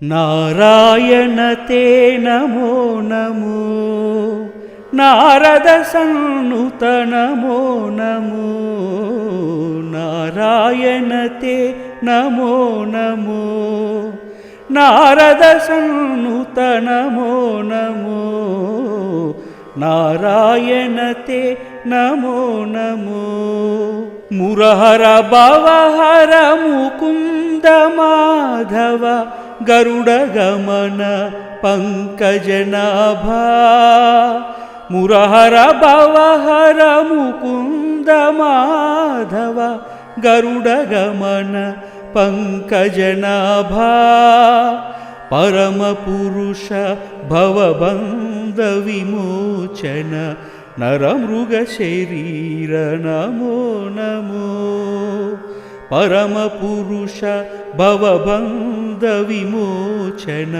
नारायण ते नमो नमो नारद सन्नुत नमो नमो नारायण ते नमो नमो नारद सन्नुत नमो नमो नारायण ते नमो नमो मुरहर भवहर मुकुंद माधव गरुडगमन पंकजनाभा मुरहर भवहर मुकुंद माधव गरुडगमन पंकजनाभा परम पुरुष भवबंध विमोचन नरमृग शरीर नमो नमो परम पुरुष भवबंध विमोचन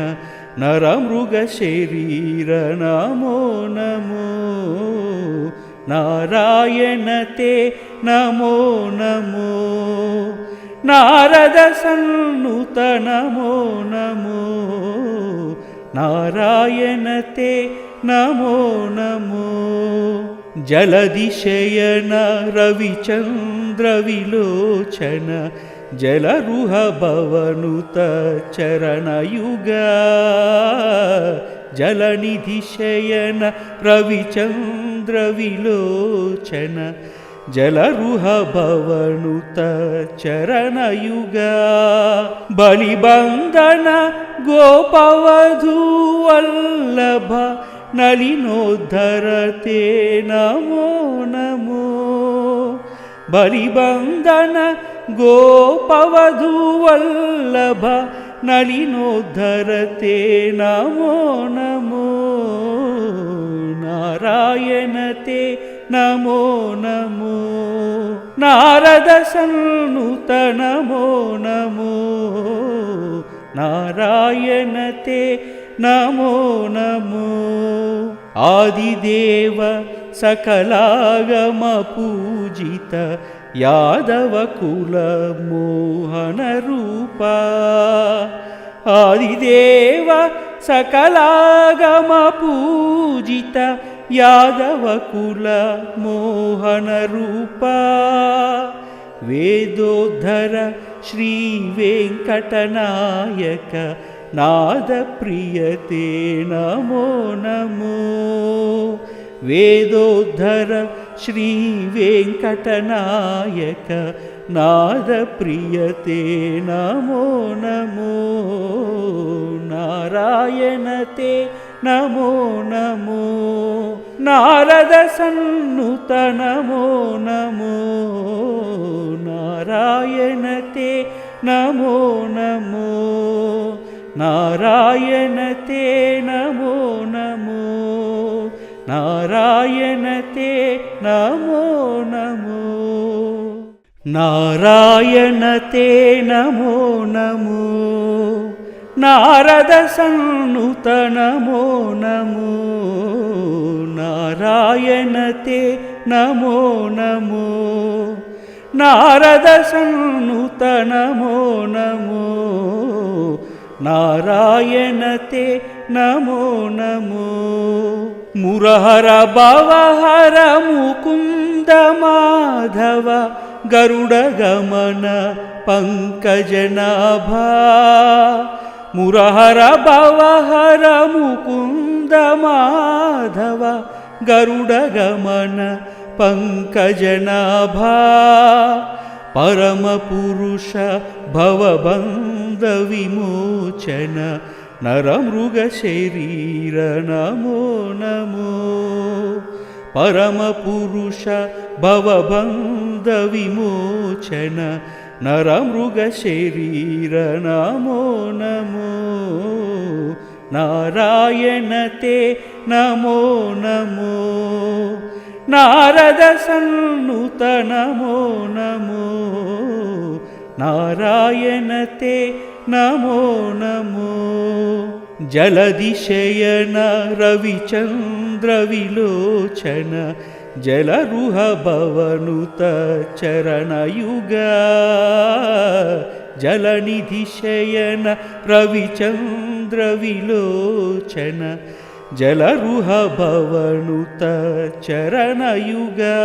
नरमृग शरीर नमो नमो नारायण ते नमो नमो नारद सन्नुत नमो नमो नारायण ते नमो नमो जलधिशयन रविचंद्र विलोचन जलरुह भवनुत चरणयुगा जलनिधिशयन रविचंद्र विलोचन जलरुह भवनुत चरणयुगा बलिबंधन गोपवधूवल्लभ नलिनोद्धर ते नमो नमो बलिबंधन गोपवधूवल्लभ नलिनोद्धर ते नमो नमो नारायण ते नमो नमो नारद सन्नुत नमो नमो नारायण ते नमो नमो आदिदेव सकलागम पूजित यादव कुल मोहन रूपा आदिदेव सकलागम पूजित यादव कुल मोहन रूपा वेदोद्धर श्री वेंकटनायक नाद प्रियते नमो नमो वेदोद्धर श्री वेंकटनायक नाद प्रियते नमो नमो नारायण ते नमो नमो नारद सन्नुत नमो नमो नारायण ते नमो नमो नारायण ते नमो नमो नारायण ते नमो नमो नारायण ते नमो नमो नारद सन्नुत नमो नमो नारायण ते नमो नमो नारद सन्नुत नमो नमो नारायण ते नमो नमो मुरहर भवहर मुकुंद माधव गरुडगमन पंकजनाभा मुरहर भवहर मुकुंद माधव गरुडगमन पंकजनाभा परम पुरुष भवबंध विमोचन नरमृग शरीर नमो नमो परम पुरुष भवबंध विमोचन नरमृग शरीर नमो नमो नारायण ते नमो नमो नारद सन्नुत नमो नमो नारायण ते नमो नमो जलधिशयन रविचंद्र विलोचन जलरुह भवनुत चरणयुगा जलनिधिशयन रविचन्द्रविलोचन जलरुह भवनुत चरणयुगा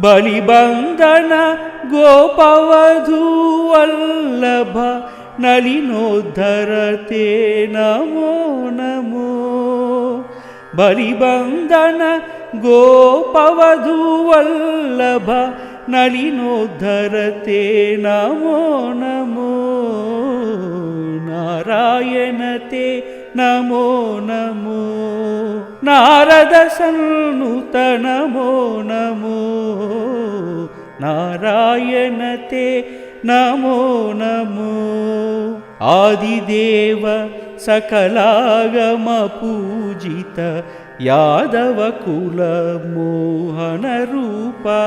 बलिबन्धन गोपवधूवल्लभ नलिनोद्धरते नमो नमो बलिबन्धन गोपवधूवल्लभ नलिनोद्धरते नमो नमो नारायण ते नमो नमो नारद सन्नुत नमो नमो नारायण ते नमो नमो आदिदेव सकलागम पूजित यादव कुल मोहन रूपा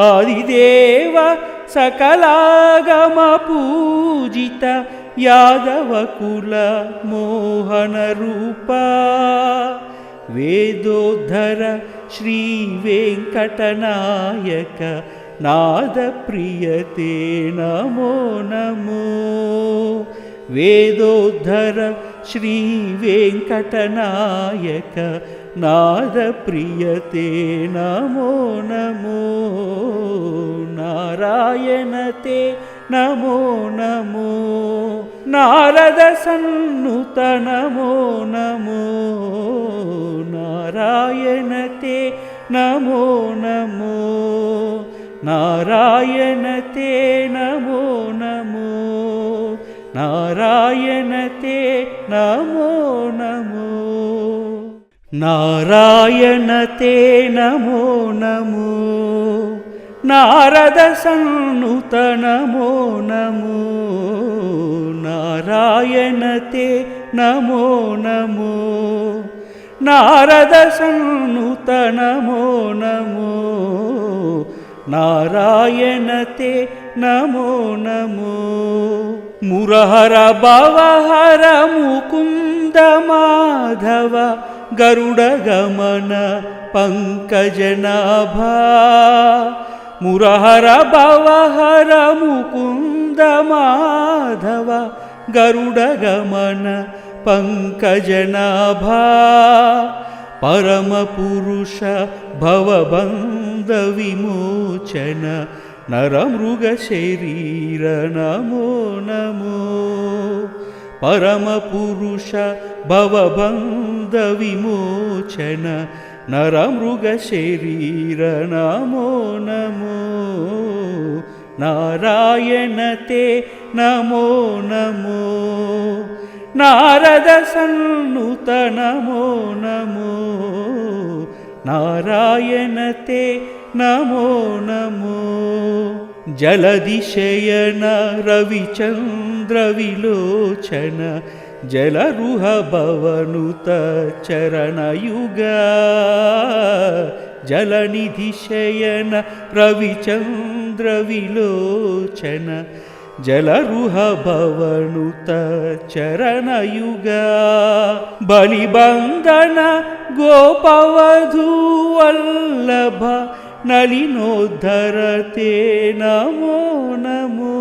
आदिदेव सकलागम पूजित यादव कुल मोहन रूपा वेदोद्धर श्री वेंकटनायक नाद प्रियते नमो नमो वेदोद्धर श्री वेंकटनायक नाद प्रियते नमो नमो नारायण ते नमो नमो नारद सन्नुत नमो नमो नारायण ते नमो नमो नारायण ते नमो नमो नारायण ते नमो नमो नारायण ते नमो नमो नारद सन्नुत नमो नमो नारायण ते नमो नमो नारद सन्नुत नमो नमो नारायण ते नमो नमो मुरहर भवहर मुकुंद माधव गरुड़ गमन पंकजनाभा मुरहर भवहर मुकुंद माधव गरुड़ गमन पंकजनाभा परम पुरुष भवबंध विमोचन नरमृग शरीर नमो नमो परम पुरुष भवबंध विमोचन नरमृग शरीर नमो नमो नारायण ते नमो नमो नारद सन्नुत नमो नमो नारायण ते नमो नमो जलदिशयन रविचन्द्रविलोचन जलरुह भवनुत चरणयुगा जलनिधिशयन रविचन्द्रविलोचन जलरुह भवनुत चरणयुगा बलिबन्धन गोपवधूवल्लभ नलिनोद्धरते नमो नमो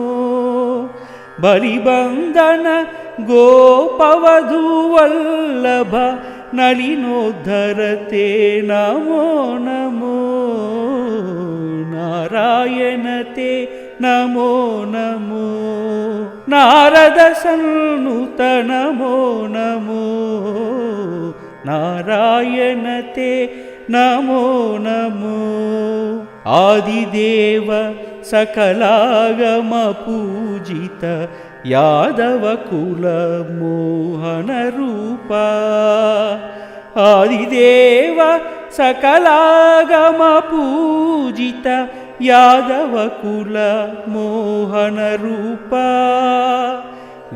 बलिबन्धन गोपवधूवल्लभ नलिनोद्धरते नमो नमो नारायण ते नमो नमो नारद सन्नुत नमो नमो नारायण ते नमो नमो आदिदेव सकलागम पूजित यादव कुल मोहन रूपा आदिदेव सकलागम पूजित यादव कुल मोहन रूपा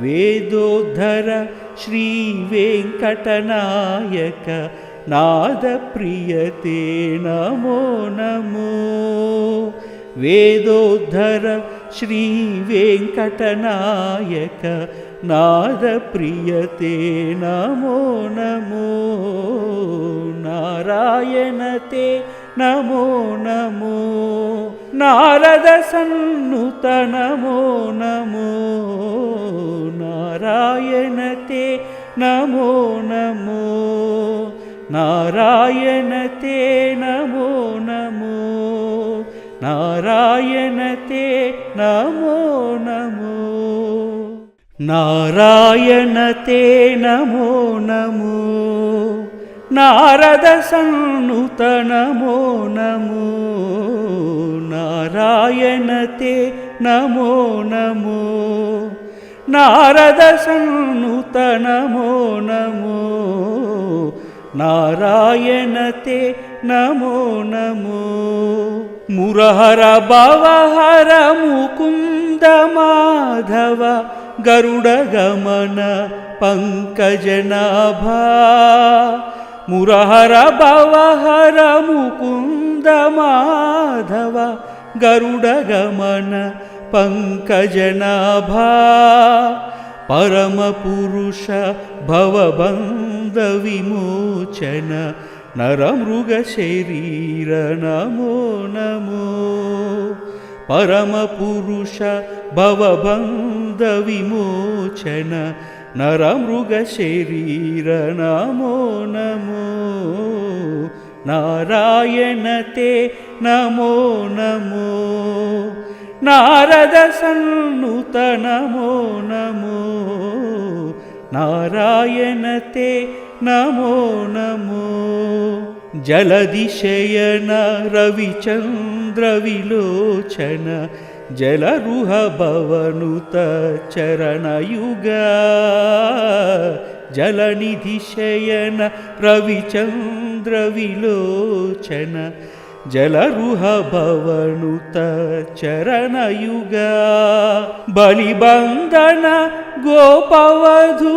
वेदोद्धर श्री वेंकटनायक नाद प्रियते नमो नमो वेदोद्धर श्री वेंकटनायक नाद प्रियते नमो नमो नारायण ते नमो नमो नारद सन्नुत नमो नमो नारायण ते नमो नमो नारायण ते नमो नमो नारायण ते नमो नमो नारायण ते नमो नमो नारद सन्नुत नमो नमो नारायण ते नमो नमो नारद सन्नुत नमो नमो नारायण ते नमो नमो मुरहर भवहर मुकुंद माधव गरुड़ गमन पंकजनाभा मुरहर भवहर मुकुंद माधव गरुड़ गमन पंकजनाभा परम पुरुष भवबंध विमोचन नरमृग शरीर नमो नमो परम पुरुष भवबंध विमोचन नरमृग शरीर नमो नमो नारायण ते नमो नमो नारद सन्नुत नमो नमो नारायण ते नमो नमो जलदिशयन रविचंद्र विलोचन जलरुह भवनुत चरणयुग जलनिधिशयन रविचंद्र विलोचन जलरुह भवनुत चरणयुग बलिबंधन गोपवधूवल्लभ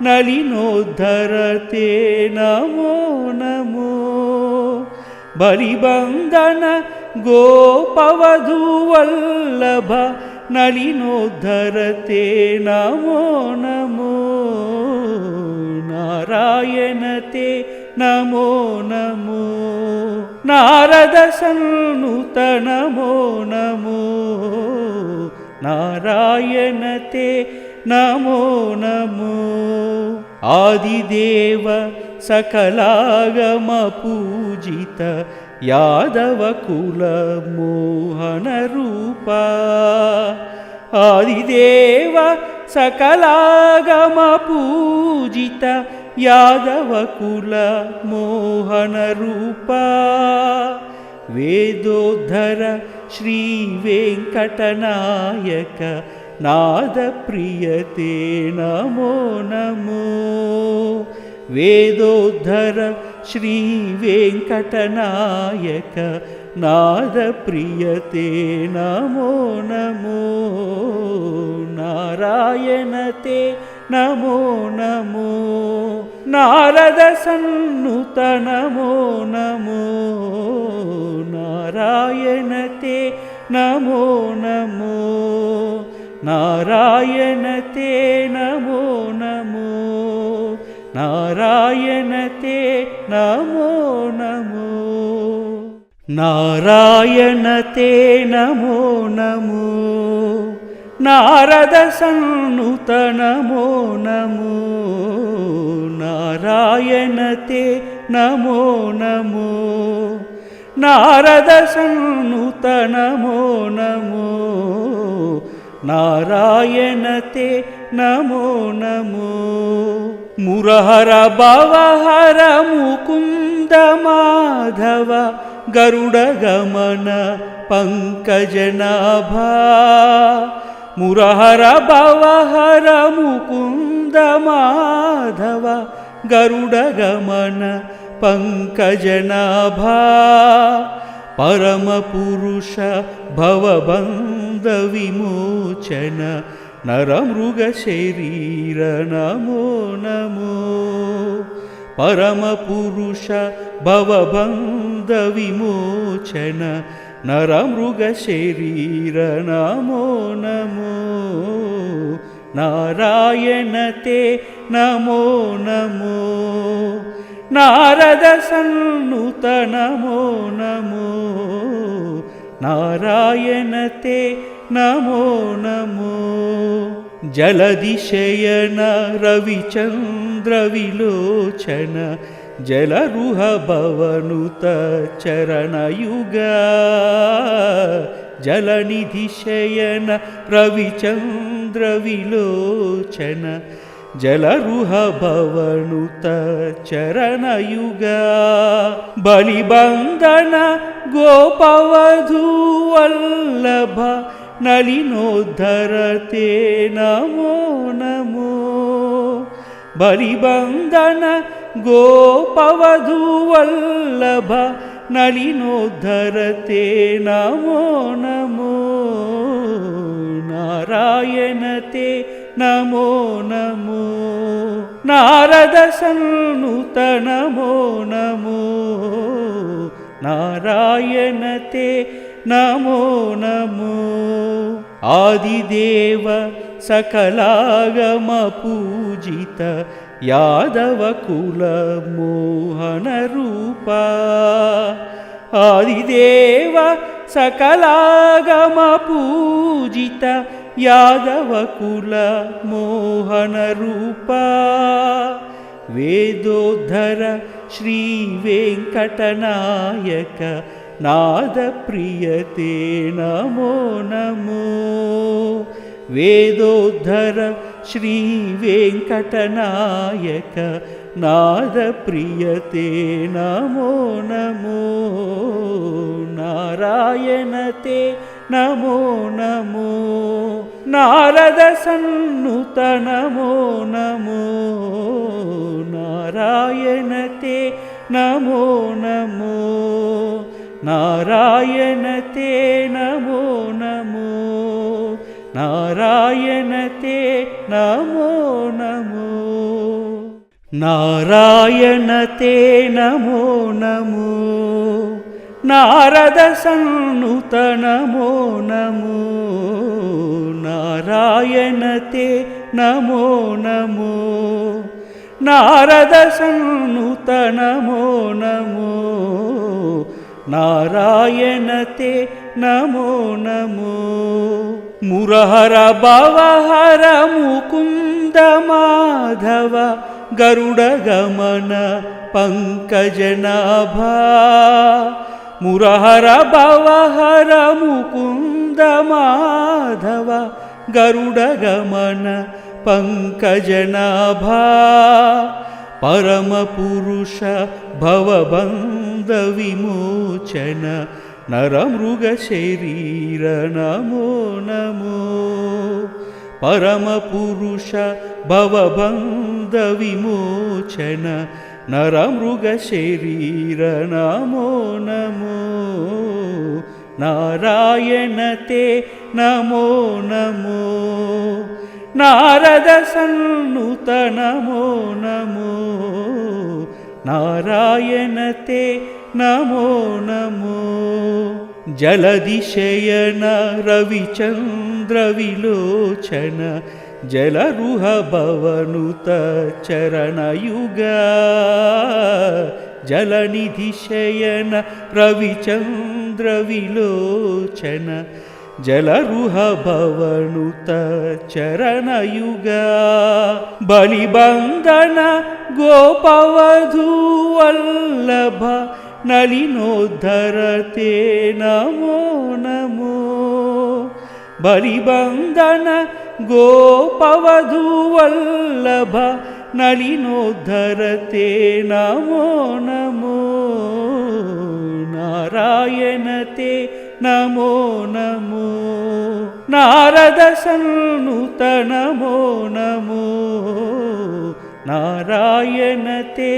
नलिनोद्धर ते नमो नमो बलिबंधन गोपवधूवल्लभ नलिनोद्धर ते नमो नमो नारायण ते नमो नमो नारद सन्नुत नमो नमो नारायण ते नमो नमो आदिदेव सकलागम पूजित यादव कुल मोहन रूपा आदिदेव सकलागम पूजित यादव कुल मोहन रूपा वेदोद्धर श्री वेंकटनायक नाद प्रियते नमो नमो वेदोद्धर श्री वेंकटनायक नाद प्रियते नमो नमो नारायण ते नमो नमो नारद सन्नुत नमो नमो नारायण ते नमो नमो नारायण ते नमो नमो नारायण ते नमो नमो नारायण ते नमो नमो नारद सन्नुत नमो नमो नारायण ते नमो नमो नारद सन्नुत नमो नमो नारायण ते नमो नमो मुरहर भवहर मुकुंद माधव गरुड़ गमन पंकजनाभा मुरहर भवहर मुकुंद माधव गरुड़ गमन पंकजनाभा परम पुरुष भवबंध विमोचन नरमृग शरीर नमो नमो परम पुरुष भवबंध विमोचन नरमृग शरीर नमो नमो नारायण ते नमो नमो నారద సన్నుత నమో నమో నారాయణ తే నమో నమో జలదిశయన రవిచంద్ర విలోచన జలరుహ భవనుత చరణయుగా జలనిధి శయన రవిచంద్ర విలోచన జలరుహ భవనుత చరణయుగా బలిబంధన గోపవధూ వల్లభ నలినోద్ధరతే నమో నమో బలిబంధన గోపవధూ వల్లభ నలినోద్ధరతే నమో నమో నారాయణ తే నమో నమో నారద సన్నుత నమో నమో నారాయణ తే నమో నమో ఆదిదేవ సకలాగమ పూజిత యాదవ కుల మోహన రూప ఆదిదేవ సకలాగమ పూజిత యాదవ కుల మోహన రూప వేదోద్ధర శ్రీ వెంకటనాయక నాద ప్రియతే నమో నమో వేదోద్ధర శ్రీ వెంకటనాయక నాద ప్రియతే నమో నమో నారాయణ తే నమో నమో నారద సన్నుత నమో నమో నారాయణ తే నమో నమో నారాయణ తే నమో నమో నారాయణ తే నమో నమో నారాయణ తే నమో నమో నారద సన్నుత నమో నమో నారాయణ తే నమో నమో నారద సన్నుత నమో నమో నారాయణ తే నమో నమో మురహర భవహర ముకుంద మాధవ గరుడ గమన పంకజనాభా మురహర భవహర ముకుంద మాధవ గరుడ గమన పంకజనాభా పరమ పురుష భవబంధ విమోచన నరమృగ శరీర నమో నమో పరమ పురుష భవబంధ విమోచన నరమృగ శరీర నమో నమో నారాయణ తే నమో నమో నారద సన్నుత నమో నమో నారాయణ తే నమో నమో జలదిశయన రవిచంద్ర విలోచన జలరుహ భవనుత చరణయుగా జలనిధి శయన రవిచంద్ర విలోచన జలరుహ భవనుత చరణయుగా బలిబంధన గోపవధూ వల్లభ నలినోద్ధరతే నమో నమో బలిబంధన గోపవధూ వల్లభ నలినోద్ధరతే నమో నమో నారాయణ తే నమో నమో నారద సన్నుత నమో నమో నారాయణ తే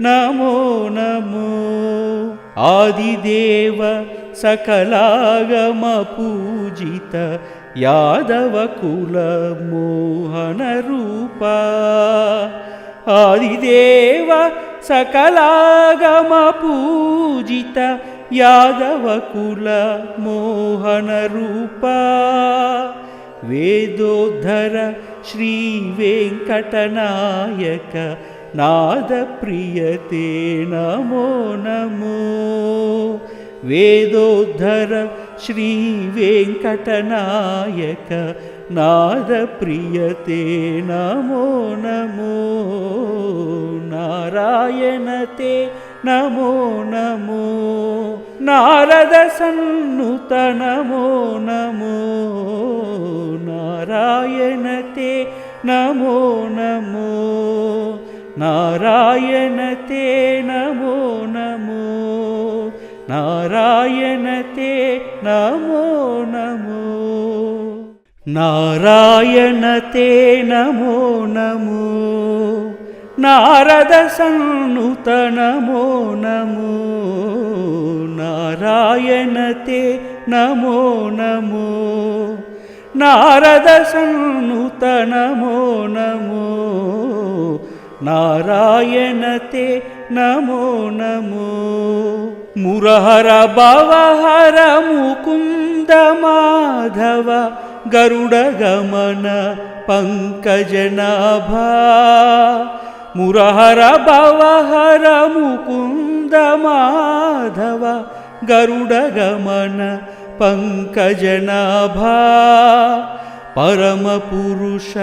నమో నమో ఆదిదేవ సకలాగమ పూజిత యాదవ కుల మోహన రూప ఆదిదేవ సకలాగమ పూజిత యాదవ కుల మోహన రూప వేదోద్ధర శ్రీ వెంకటనాయక नादप्रियते नमो नमो वेदोद्धर श्रीवेङ्कटनायक नादप्रियते नमो नमो नारायण ते नमो नमो नारदसन्नुत नमो नमो नारायण ते नमो नमो नारायण ते नमो नमो नारायण ते नमो नमो नारायण ते नमो नमो नारदसन्नुत नमो नमो नारायण ते नमो नमो नारदसन्नुत नमो नमो नारायण ते नमो नमो मुरहर भवहर मुकुन्द माधव गरुडगमन पंकजनाभा मुरहर भवहर मुकुन्द माधव गरुडगमन पंकजनाभा परमपुरुष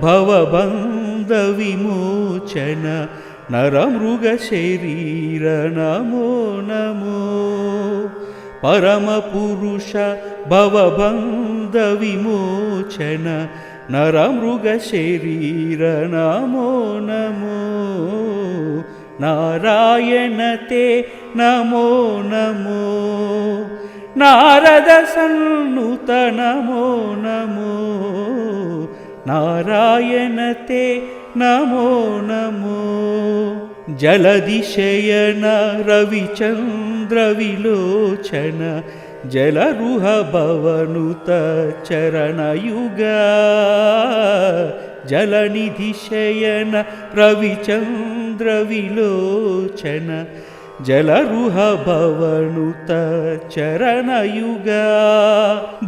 भवबन्ध विमोचन नरमृगशरीर नमो नमो परमपुरुष भवबन्ध विमोचन नरमृगशरीर नमो नमो नारायण ते नमो नमो नारदसन्नुत नमो नमो नारायण ते नमो नमो जलधिशयन रविचन्द्र विलोचन जलरुह भवनुत चरणयुग जलनिधिशयन रविचन्द्र विलोचन जलरुह भवनुत चरणयुग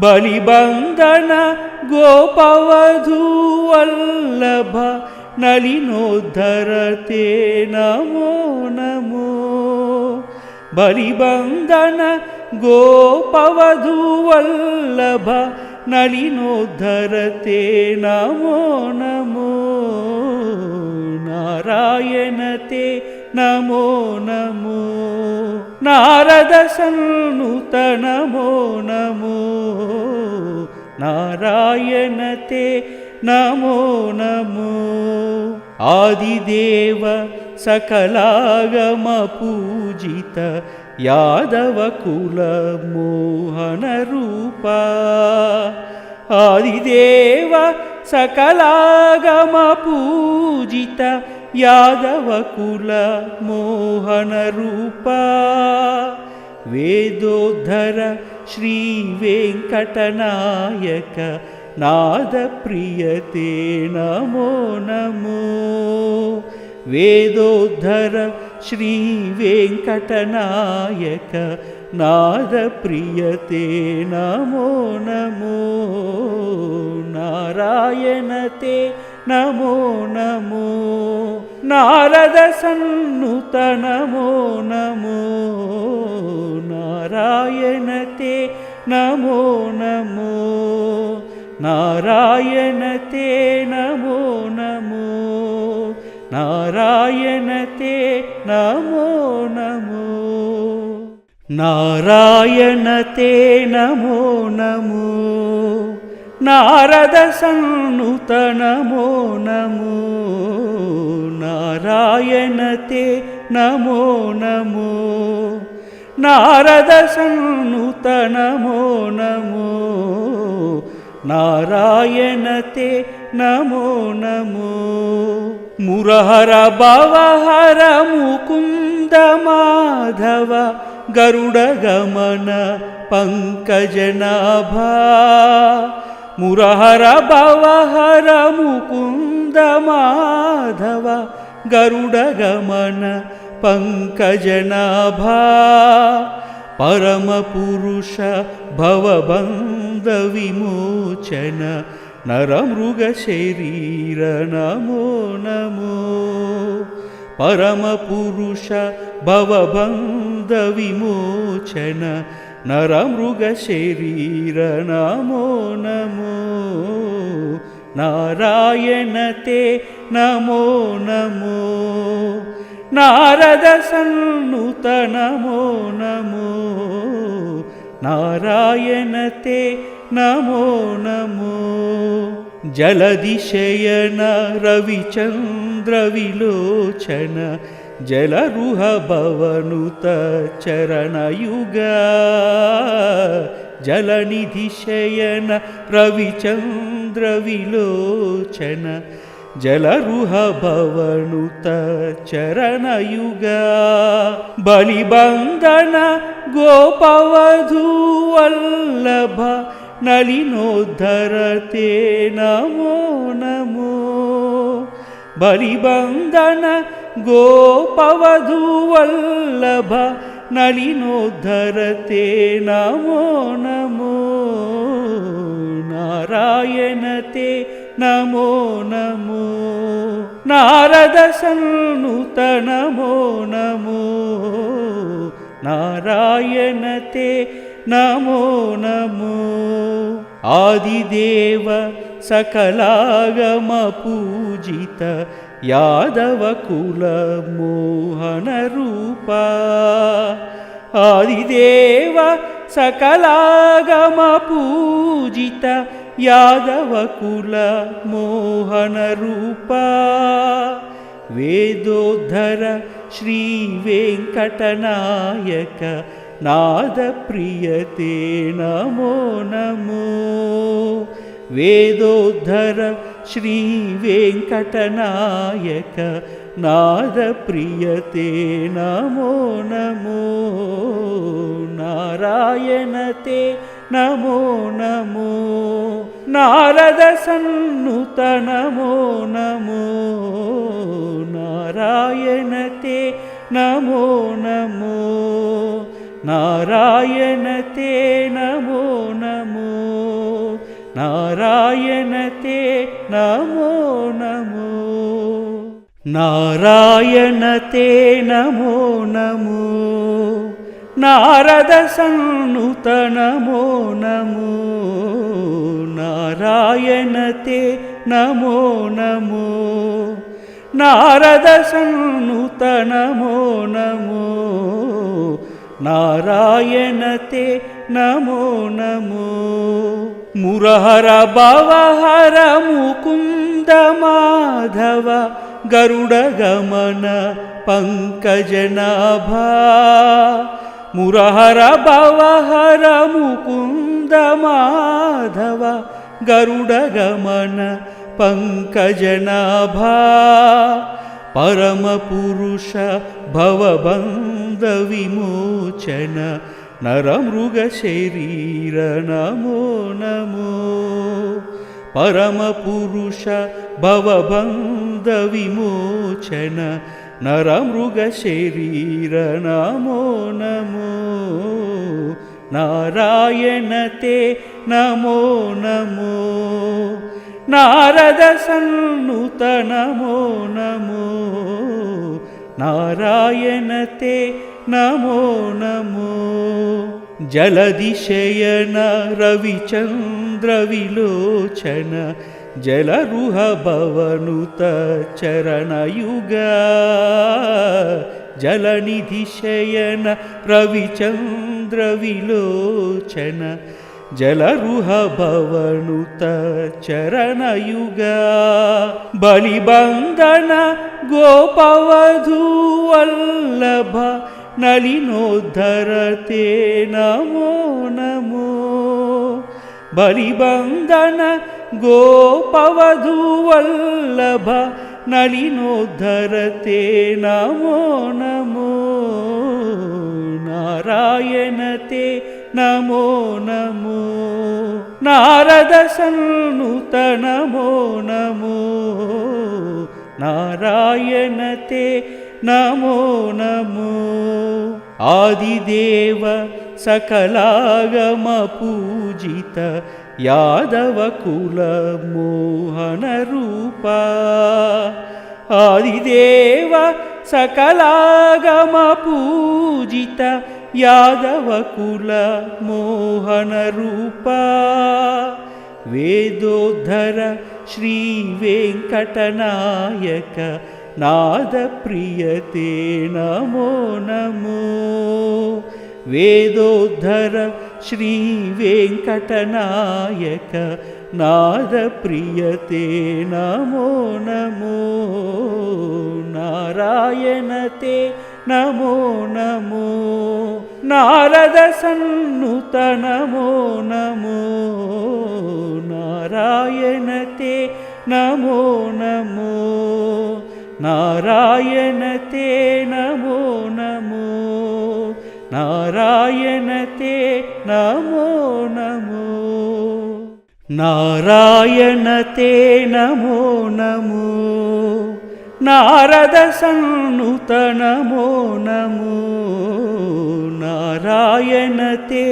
बलिबन्धन गोपवधूवल्लभ नलिनोद्धर ते नमो नमो बलिबन्धन गोपवधूवल्लभ नलिनोद्धर ते नमो नमो नारायण ते नमो नमो नारदसन्नुत नमो नमो नारायण ते नमो नमो आदिदेव सकलागम पूजित यादव कुल मोहन रूपा आदिदेव सकलागम पूजित यादव कुल मोहन रूपा वेदोद्धर श्री वेङ्कटनायक नादप्रियते नमो नमो वेदोद्धर श्री वेङ्कटनायक नादप्रियते नमो नमो नारायण ते नमो नमो नारदसन्नुत नमो नमो नारायण ते नमो नमो नारायण ते नमो नमो नारायण ते नमो नमो नारायण ते नमो नमो नारदसन्नुत नमो नमो नारायण ते नमो नमो नारदसन्नुत नमो नमो नारायण ते नमो नमो मुरहर भवहर मुकुन्द माधव गरुडगमन पंकजनाभा मुरहर भवहर मुकुन्द माधव गरुडगमन पंकजनाभा परमपुरुष भवबन्ध विमोचन नरमृगशरीर नमो नमो परमपुरुष भवबन्धविमोचन नरमृगशरीर नमो नमो नारायण ते नमो नमो नारद सन्नुत नमो नमो नारायण ते नमो नमो जलदिशयन रविचन्द्र विलोचन जलरुह भवनुत चरणयुग जलनिधिशयन रविचन्द्र विलोचन जलरुह भवनुत चरणयुग बलिबन्धन गोपवधूवल्लभ नलिनोद्धर ते नमो नमो बलिबन्धन गोपवधूवल्लभ नलिनोद्धर ते नमो नमो नारायण ते नमो नमो नारद सन्नुत नमो नमो नारायण ते नमो नमो आदिदेव सकलागम पूजित यादव कुल मोहन रूपा आदिदेव सकलागम पूजित यादव कुल मोहन रूपा वेदोद्धर श्री वेंकटनायक नाद प्रियते नमो नमो वेदोद्धर श्री वेंकटनायक नाद प्रियते नमो नमो नारायण ते नमो नमो नारद सन्नुत नमो नमो नारायण ते नमो नमो नारायण ते नमो नमो नारायण ते नमो नमो नारायण ते नमो नमो नारद सन्नुत नमो नमो नारायण ते नमो नमो नारद सन्नुत नमो नमो नारायण ते नमो नमो मुरहर भवहर मुकुंद माधव गरुड़ गमन पंकजनाभा मुरहर भवहर मुकुंद माधव गरुड़ गमन पंकजनाभा परम पुरुष भवबन्ध विमोचन नरमृगशरीर नमो नमो परम पुरुष भवबन्ध विमोचन नरमृगशरीर नमो नमो नारायण ते नमो नमो नारद सन्नुत नमो नमो नारायण ते नमो नमो जलदिशयन रविचन्द्र विलोचन जलरुह भवनुत चरणयुग जलनिधिशयन रविचन्द्र विलोचन जलरुह भवनुत चरणयुग बलिबन्धन गोपवधूवल्लभ नलिनोद्धर ते नमो नमो बलिबन्धन गोपवधूवल्लभ नलिनोद्धर ते नमो नमो नारायण ते नमो नमो नारद सन्नुत नमो नमो नारायण ते नमो नमो आदिदेव सकलागम पूजित यादव कुल मोहन रूपा आदिदेव सकलागम पूजित यादव कुल मोहन रूपा वेदोद्धर श्री वेंकटनायक नाद प्रियते नमो नमो वेदोद्धर श्री वेंकटनायक नाद प्रियते नमो नमो नारायण ते नमो नमो नारद सन्नुत नमो नमो नारायण ते नमो नमो नारायण ते नमो नमो नारायण ते नमो नमो नारायण ते नमो नमो नारद सन्नुत नमो नमो नारायण ते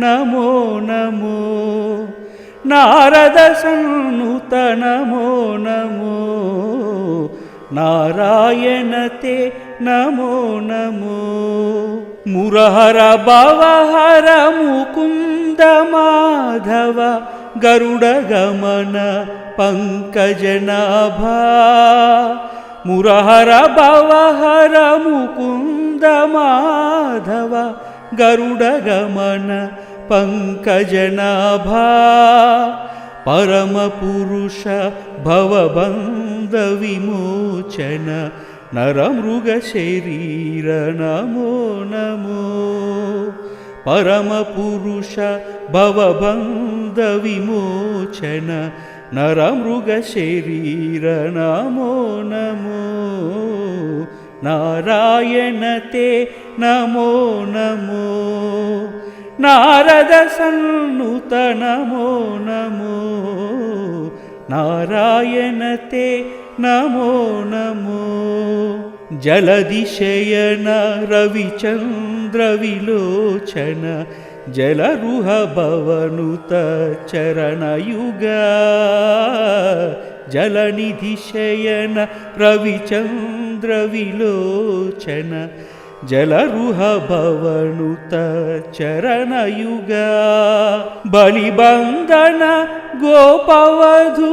नमो नमो नारद सन्नुत नमो नमो नारायण ते नमो नमो मुरहर भवहर मुकुंद माधव गरुड़ गमन पंकजनाभा मुरहर भवहर मुकुंद माधव गरुड़ गमन पंकजनाभा परम पुरुष भवबंध विमोचन नरमृग शरीर नमो नमो परम पुरुष भवबंध विमोचन नरमृग शरीर नमो नमो नारायण ते नमो नमो नारद सन्नुत नमो नमो नारायण ते नमो नमो जलदिशयन रविचंद्र विलोचन जलरुह भवनुत चरणयुग जलनिधिशयन रविचंद्र विलोचन जलरुह भवनुत चरणयुग बलिबंधन गोपवधूवल्लभ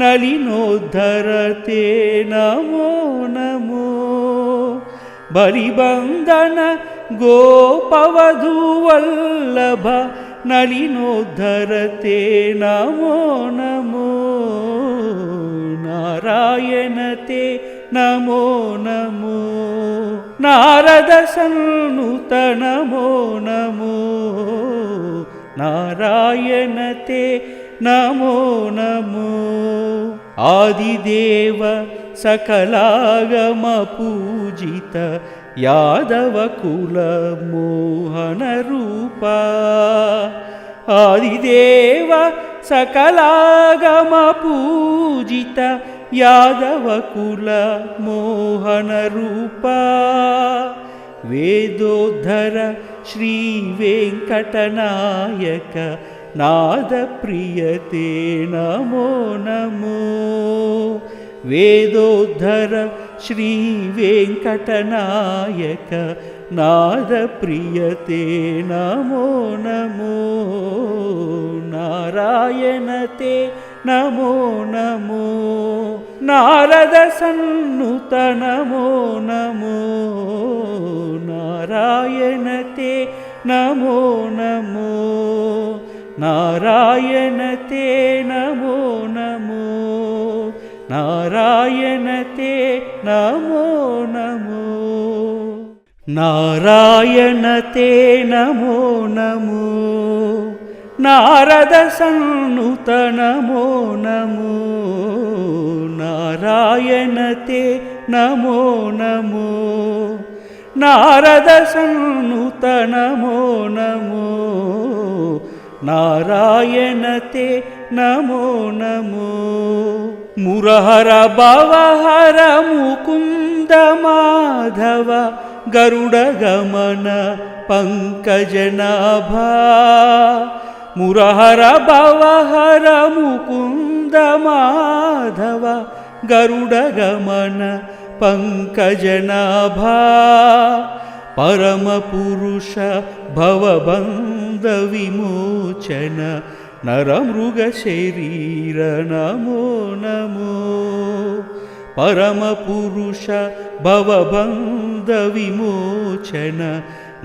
नलिनोद्धरते नमो नमो बलिबंधन गोपवधूवल्लभ नलिनोद्धरते नमो नमो नारायण ते नमो नमो नारद सन्नुत नमो नमो नारायण ते नमो नमो आदिदेव सकलागम पूजित यादव कुल मोहन रूपा आदिदेव सकलागम पूजित यादव कुल मोहन रूपा वेदोद्धर श्री वेंकटनायक नाद प्रियते नमो नमो वेदोद्धर श्री वेंकटनायक नाद प्रियते नमो नमो नारायण ते नमो नमो नारद सन्नुत नमो नमो नारायण ते नमो नमो नारायण ते नमो नमो नारायण ते नमो नमो नारायण ते नमो नमो नारद सन्नुत नमो नमो नारायण ते नमो नमो नारद सन्नुत नमो नमो नारायण ते नमो नमो मुरहर भवहर मुकुंद माधव गरुड़ गमन पंकजनाभा मुरहर भवहर मुकुंद माधव गरुडगमन पंकजनाभा परमपुरुष भवबन्धविमोचन नरमृगशरीर नमो नमो परमपुरुष भवबन्धविमोचन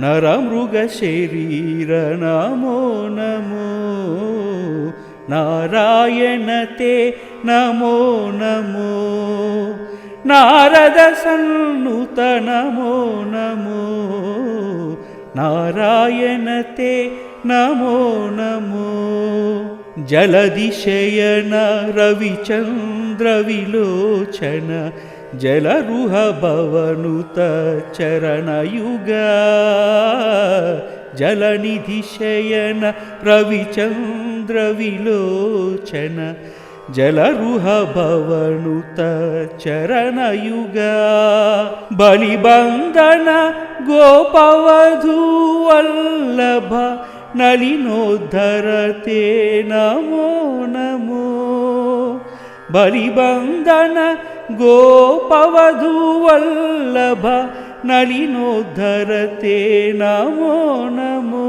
नरमृगशरीर नमो नमो नारायण ते नमो नमो नारद सन्नुत नमो नमो नारायण ते नमो नमो जलदिशयन रविचन्द्र विलोचन जलरुह भवनुत चरणयुगा जलनिधिशयन रविचन्द्र विलोचन जलरुह भवनुत चरणयुगा बलिबन्धन गोपवधूवल्लभ नलिनोद्धर ते नमो नमो बलिबन्धन गोपवधूवल्लभ नलिनोद्धर ते नमो नमो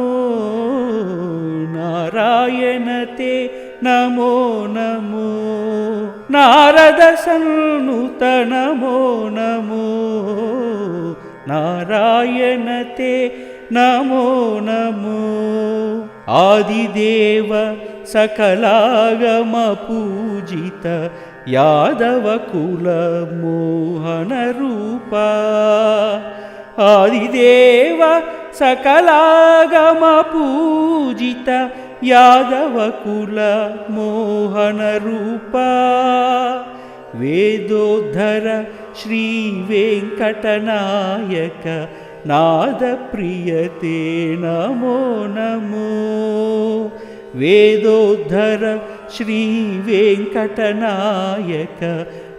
नारायण ते नमो नमो नारद सन्नुत नमो नमो नारायण ते नमो नमो आदिदेव सकलागम पूजित यादव कुल मोहन रूपा आदिदेव सकलागम पूजित यादव कुल मोहन रूपा वेदोद्धर श्री वेंकटनायक नाद प्रियते नमो नमो वेदोद्धर श्री वेंकटनायक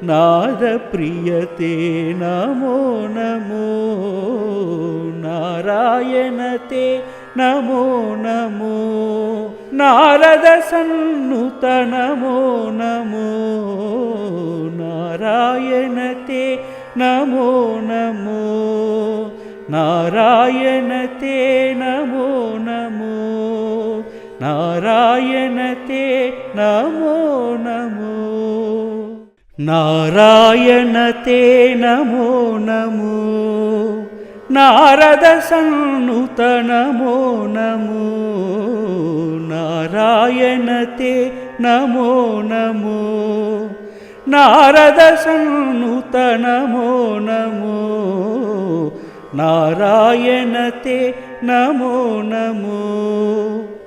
नाद प्रियते नमो नमो नारायण ते नमो नमो नारद सन्नुत नमो नमो नारायण ते नमो नमो नारायण ते नमो नमो नारायण ते नमो नमो नारायण ते नमो नमो नारद सन्नुत नमो नमो नारायण ते नमो नमो नारद सन्नुत नमो नमो नारायण ते नमो नमो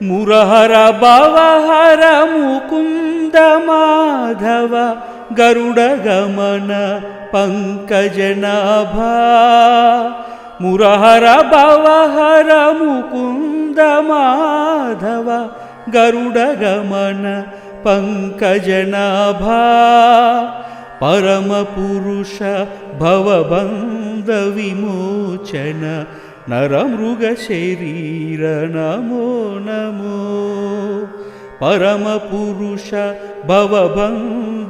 मुरहर भवहर मुकुन्द माधव गरुडगमन पंकजनाभा मुरहर भवहर मुकुन्द माधव गरुडगमन पंकजनाभा परमपुरुष भवबन्धविमोचन नरमृगशरीर नमो नमो परमपुरुष भवबन्धविमोचन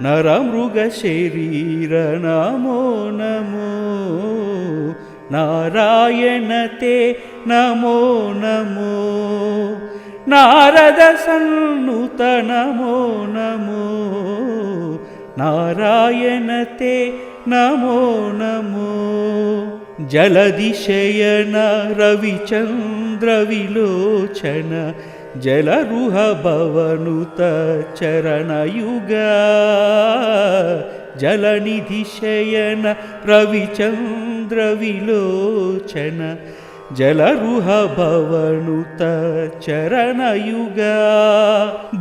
नरमृगशरीर नमो नमो नारायण ते नमो नमो नारद सन्नुत नमो नमो नारायण ते नमो नमो जलदिशयन रविचन्द्र विलोचन जलरुह भवनुत चरणयुगा जलनिधिशयन रविचन्द्र विलोचन जलरुह भवनुत चरणयुगा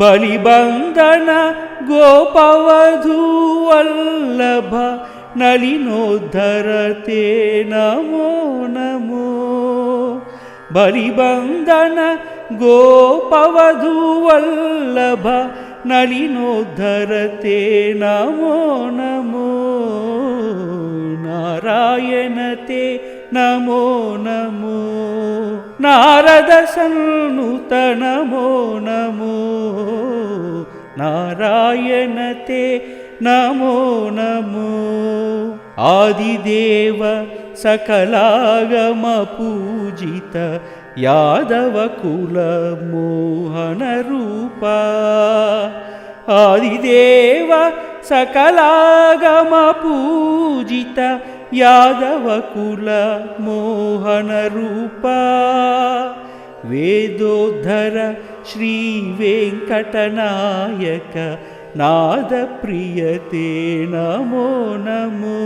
बलिबन्धन गोपवधूवल्लभ नलिनोद्धर ते नमो नमो बलिबन्धन गोपवधूवल्लभ नलिनोद्धर ते नमो नमो नारायण ते नमो नमो नारद सन्नुत नमो नमो नारायण ते नमो नमो आदिदेव सकलागम पूजित यादव कुल मोहन रूपा आदिदेव सकलागम पूजित यादव कुल मोहन रूपा वेदोद्धर श्री वेंकटनायक नाद प्रियते नमो नमो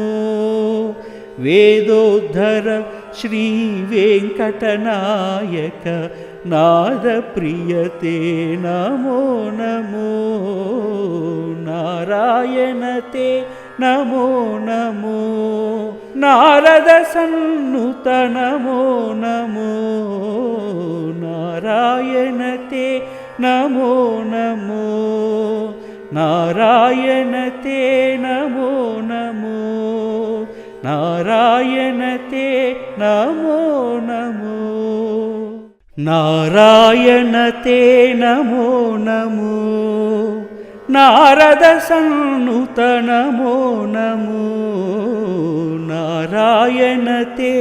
वेदोद्धर श्री वेंकटनायक नाद प्रियते नमो नमो नारायण ते नमो नमो नारद सन्नुत नमो नमो नारायण ते नमो नमो नारायण ते नमो नमो नारायण ते नमो नमो नारायण ते नमो नमो नारद सन्नुत नमो नमो नारायण ते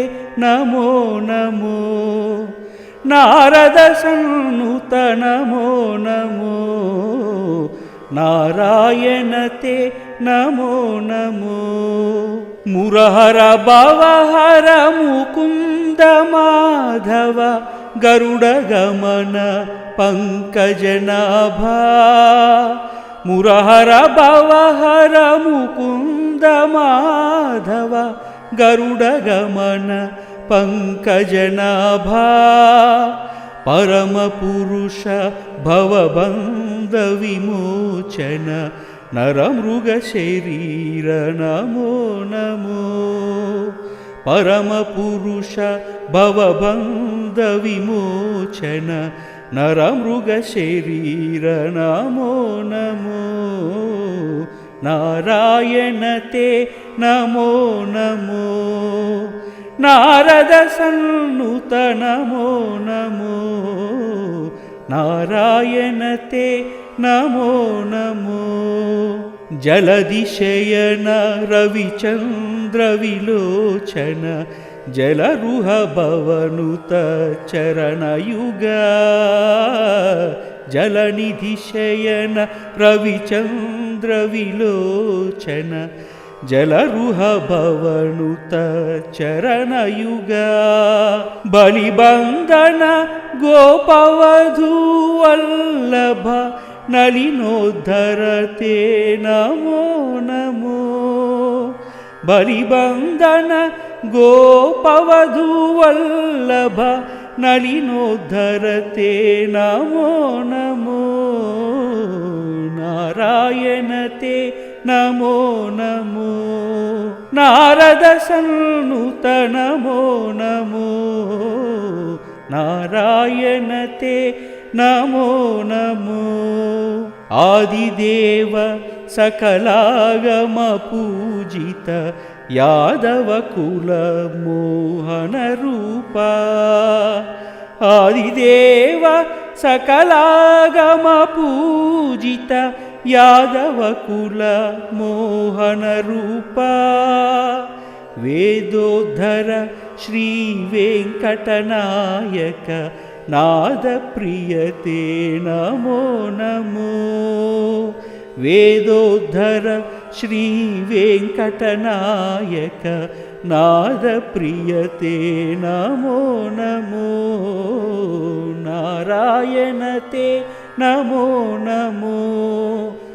नमो नमो नारद सन्नुत नमो नमो नारायण ते नमो नमो मुरहर भवहर मुकुंद माधव गरुड़ गमन पंकजनाभा मुरहर भवहर मुकुंद माधव गरुड़ गमन पंकजनाभा परम पुरुष भवबंध विमोचन नरमृग शरीर नमो नमो परम पुरुष भवबंध विमोचन नरमृग शरीर नमो नमो नारायण ते नमो नमो नारद सन्नुत नमो नमो नारायण ते नमो नमो जलदिशयन रविचंद्र विलोचन जलरुह भवनुत चरणयुग जलनिधिशयन रविचंद्र विलोचन जलरुह भवनुत चरणयुग बलिबंधन गोपवधूवल्लभ नलिनोद्धरते नमो नमो बलिबंधन गोपवधूवल्लभ नलिनोद्धरते नमो नमो नारायण ते नमो नमो नारद सन्नुत नमो नमो नारायण ते नमो नमो आदिदेव सकलागम पूजित यादव कुल मोहन रूपा आदिदेव सकलागम पूजित यादव कुल मोहन रूपा वेदोद्धर श्री वेंकटनायक नाद प्रियते नमो नमो वेदोद्धर श्री वेंकटनायक नाद प्रियते नमो नमो नारायण ते नमो नमो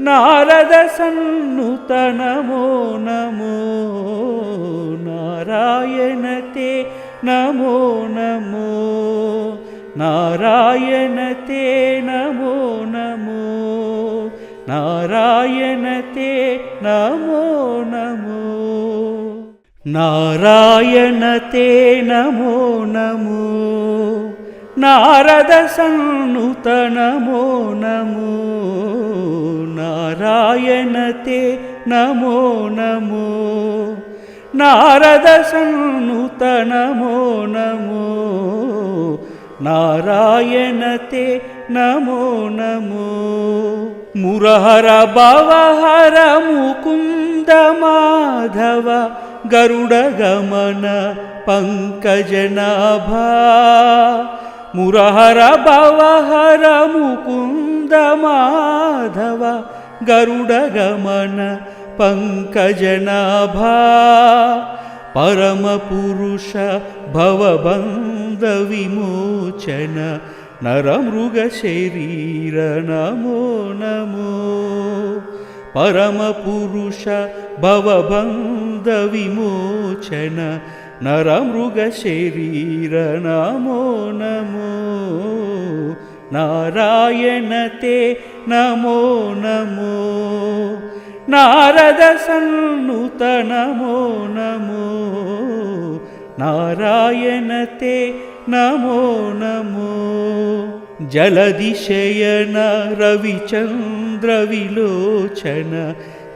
नारद सन्नुत नमो नमो नारायण ते नमो नमो नारायण ते नमो नमो नारायण ते नमो नमो नारायण ते नमो नमो नारद सन्नुत नमो नमो नारायण ते नमो नमो नारद सन्नुत नमो नमो नारायण ते नमो नमो మురహర భవహర ముకుంద మాధవ గరుడ గమన పంకజనాభా మురహర భవహర ముకుంద మాధవ గరుడ గమన పంకజనాభా పరమ పురుష భవబంధ విమోచన నరమృగ శరీర నమో నమో పరమ పురుష భవబంధ విమోచన నరమృగ శరీర నమో నమో నారాయణ తే నమో నమో నారద సన్నుత నమో నమో నారాయణ తే నమో నమో జలదిశయన రవిచంద్ర విలోచన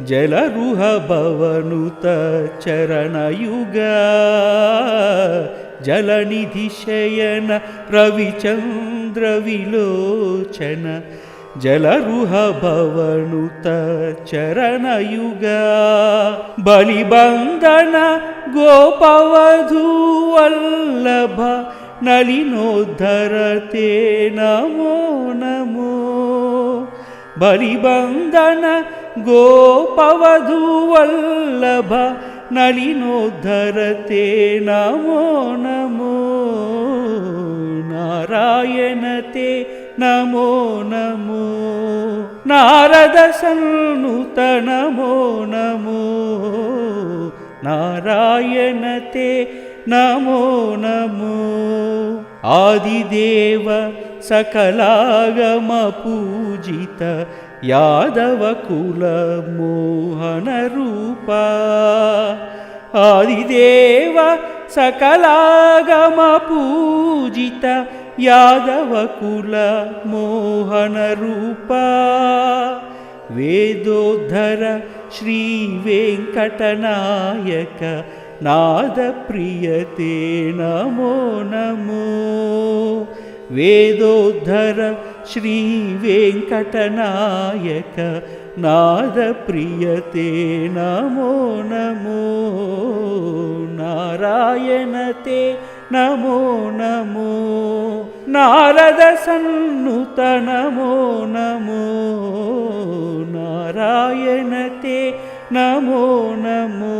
జలరుహ భవనుత చరణయుగ జలనిధిశయన రవిచంద్ర విలోచన జలరుహ భవనుత చరణయుగ బలిబంధన గోపవధూ వల్లభ నలినోద్ధరతే నమో నమో బలిబంధన గోపవధూ వల్లభ నలినోద్ధరతే నమో నమో నారాయణ తే నమో నమో నారద సన్నుత నమో నమో నారాయణ తే నమో నమో ఆదిదేవ సకలాగమ పూజిత యాదవ కుల మోహన రూప ఆదిదేవ సకలాగమ పూజిత యాదవ కుల మోహన రూప వేదోద్ధర శ్రీ వెంకటనాయక నాద ప్రియతే నమో నమో వేదోద్ధర శ్రీ వెంకటనాయక నాద ప్రియతే నమో నమో నారాయణ తే నమో నమో నారద సన్నుత నమో నమో నారాయణ తే నమో నమో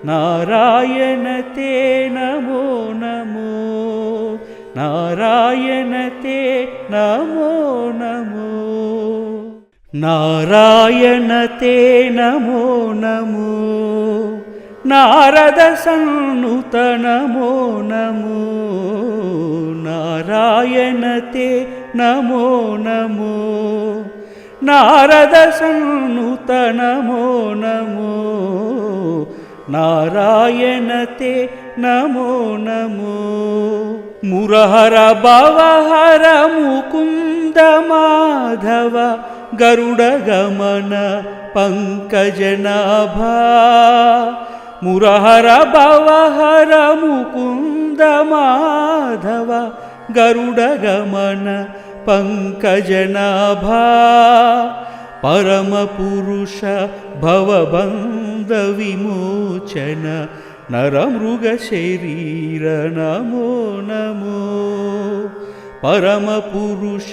నారాయణ తే నమో నమో నారాయణ తే నమో నమో నారాయణ తే నమో నమో నారద సన్నుత నమో నమో నారాయణ తే నమో నమో నారద సన్నుత నమో నమో నారాయణ తే నమో నమో మురహర భవహర ముకుంద మాధవ గరుడ గమన పంకజనాభా మురహర భవహర ముకుంద మాధవ గరుడ గమన పంకజనాభా పరమ పురుష భవబంధ విమోచన నరమృగ శరీర నమో నమో పరమ పురుష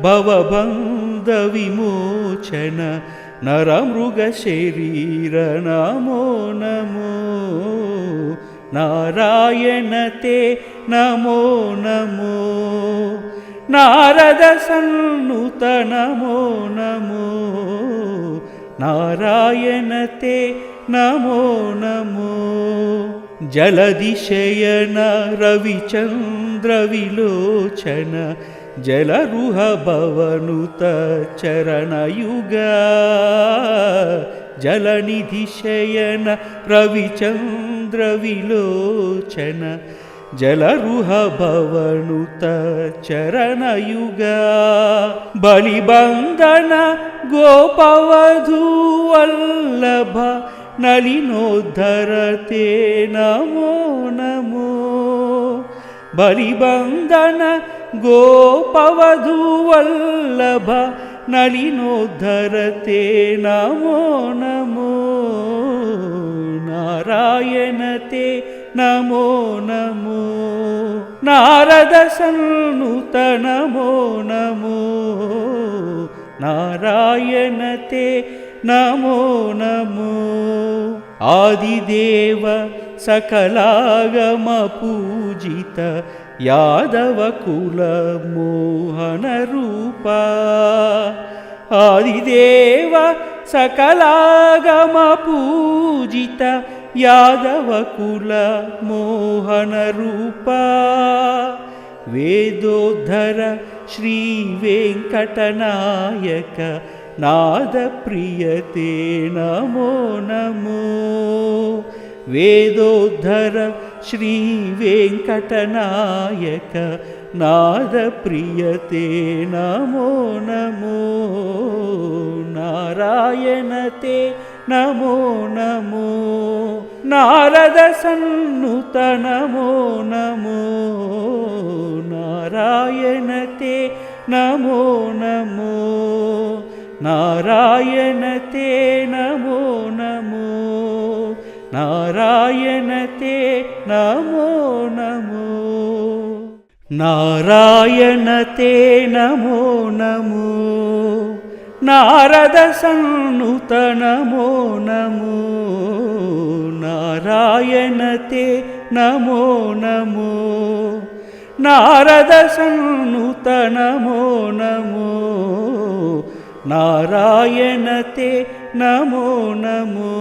భవబంధ విమోచన నరమృగ శరీర నమో నమో నారాయణ తే నమో నమో నారద సన్నుత నమో నమో నారాయణ తే నమో నమో జలదిశయన రవిచంద్ర విలోచన జలరుహ భవనుత చరణయుగ జలనిధిశయన రవిచంద్ర విలోచన జలరుహ భవనుత చరణయుగ బలిబంధన గోపవధూ వల్లభ నలినోద్ధరతే నమో నమో బలిబంధన గోపవధూ వల్లభ नलिनोद्धरते नमो नमो नारायण ते नमो नमो नारदसन्नुत नमो नमो नारायण ते नमो नमो आदिदेव सकलागम पूजित यादवकुल मोहन रूपा आदिदेव सकलागम पूजित यादवकुल मोहन रूपा वेदोद्धर श्री वेंकटनायक नाद प्रियते नमो नमो वेदोद्धर श्री वेंकटनायक नाद प्रियते नमो नमो नारायण ते नमो नमो नारद सन्नुत नमो नमो नारायण ते नमो नमो नारायण ते नमो नमो नारायण ते नमो नमो नारायण ते नमो नमो नारद सन्नुत नमो नमो नारायण ते नमो नमो नारद सन्नुत नमो नमो नारायण ते नमो नमो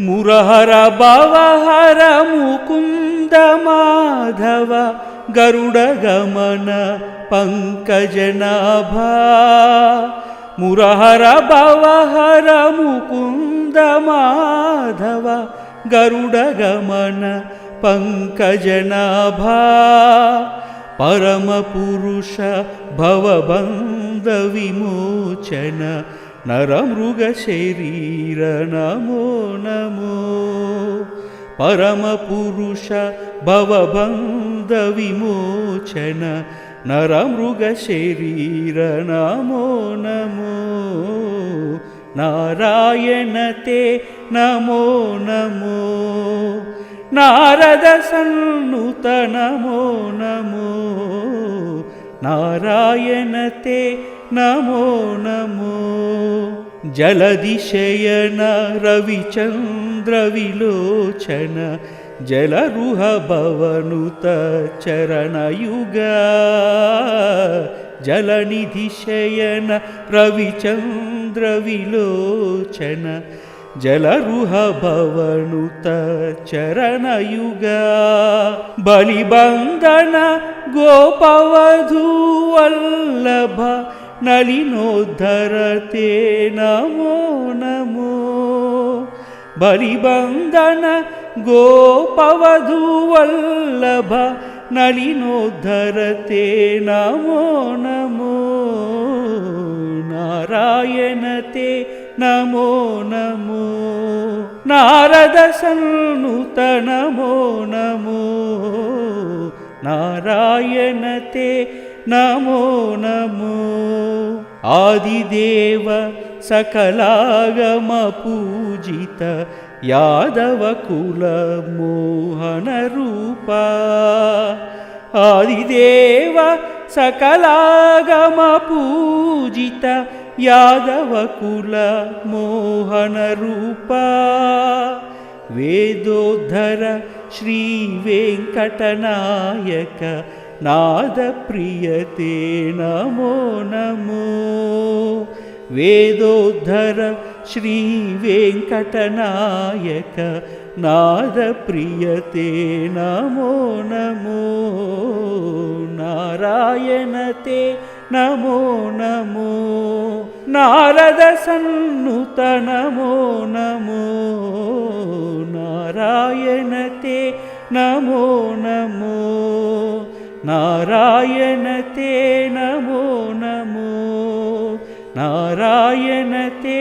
मुरहर भवहर मुकुंद माधव गरुड़ गमन पंकजनाभा मुरहर भवहर मुकुंद माधव गरुड़ गमन पंकजनाभा परम पुरुष भवबंध विमोचन नरमृग शरीर नमो नमो परम पुरुष भवबंध विमोचन नरमृग शरीर नमो नमो नारायण ते नमो नमो नारद सन्नुत नमो नमो नारायण ते नमो नमो जलदिशयन रविचंद्र विलोचन जलरुह भवनुत चरणयुग जलनिधिशयन रविचंद्र विलोचन जलरुह भवनुत चरणयुग बलिबंधन गोपवधूवल्लभ नलिनोद्धरते नमो नमो बलिबंधन गोपवधूवल्लभ नलिनोद्धरते नमो नमो नारायण ते नमो नमो नारद सन्नुत नमो नमो नारायण ते नमो नमो आदिदेव सकलागम पूजित यादवकुल मोहन रूपा आदिदेव सकलागम पूजित यादवकुल मोहन रूपा वेदोद्धर श्री वेंकटनायक नाद प्रियते नमो नमो वेदोद्धर श्री वेंकटनायक नाद प्रियते नमो नमो नारायण ते नमो नमो नारद सन्नुत नमो नमो नारायण ते नमो नमो नारायण ते नमो नमो नारायण ते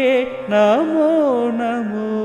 नमो नमो।